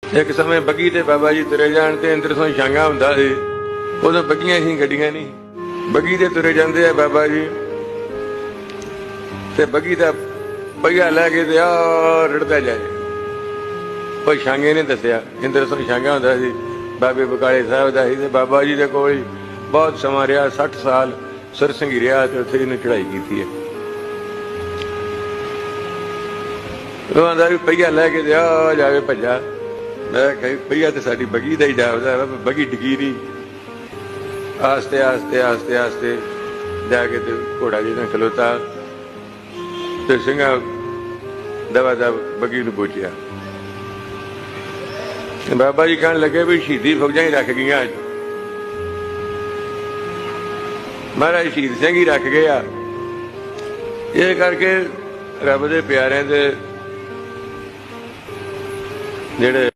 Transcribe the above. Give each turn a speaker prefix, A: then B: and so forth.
A: एक समय बग्गी ते बाबा जी तुरे जाण ते अंदर सों छांगा हुंदा सी। उदों बग्गियां सी, गड्डियां नहीं। बग्गी ते तुरे जांदे आ बाबा जी ते बग्गी दा पहिया लैके ते आ रड़दा जाए। कोई छांगे ने दस्सिया इंदर सों छांगा हुंदा सी बाबे बकाले साहब दा सी। बाबा जी दे कोल बहुत समा रहा, 60 साल सरसंगी रहा ते उत्थे इन्हें चढ़ाई कीती है। आंदा भी पहिया लैके ते आ जावे भज्जा। मैं पहिया तो साडी बग्गी दा ही जापदा, बग्गी डिगी नहीं। आस्ते आस्ते आस्ते आस्ते जाके ते घोड़ा जिहड़ा खलोता ते सिंघा दवा दव बग्गी नूं बोचिया। बाबा जी कहण लगे भी शहीदी फौजां ही रख गईयां, महाराज शहीद सिंह ही रख गए आ। इस करके रब दे प्यारिਆਂ दे ਜਿਹੜੇ